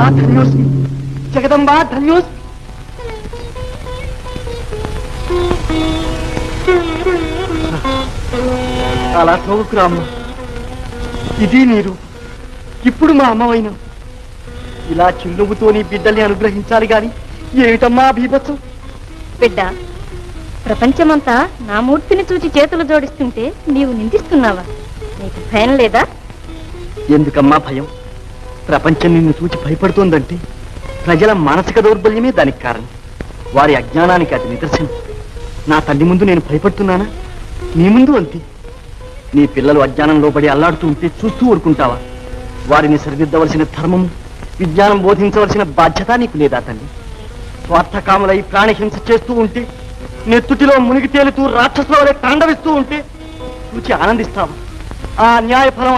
జగదంబా ధన్యోస్మి, జగదంబా ధన్యోస్మి. అలా చదువుకురా అమ్మ, ఇది నీరు. ఇప్పుడు మా అమ్మవైన ఇలా చిరునవ్వుతో నీ బిడ్డల్ని అనుగ్రహించాలి గాని ఏమిటమ్మా బీభత్సం? బిడ్డ, ప్రపంచమంతా నా మూర్తిని చూచి చేతులు జోడిస్తుంటే నీవు నిందిస్తున్నావా? నీకు భయం లేదా? ఎందుకమ్మా భయం? ప్రపంచం నిన్ను చూచి భయపడుతోందంటే ప్రజల మానసిక దౌర్బల్యమే దానికి కారణం. వారి అజ్ఞానానికి అది నిదర్శనం. నా తల్లి ముందు నేను భయపడుతున్నానా? నీ ముందు అంతే. నీ పిల్లలు అజ్ఞానంలో పడి అల్లాడుతూ ఉంటే చూస్తూ ఊరుకుంటావా? వారిని సరిదిద్దవలసిన ధర్మము, విజ్ఞానం బోధించవలసిన బాధ్యత నీకు లేదా తల్లి? స్వార్థకాములై ప్రాణహింస చేస్తూ ఉంటే, నెత్తుటిలో మునిగి తేలుతూ రాక్షసుల వలె తాండవిస్తూ ఉంటే చూచి ఆనందిస్తావా? ఆ న్యాయ ఫలం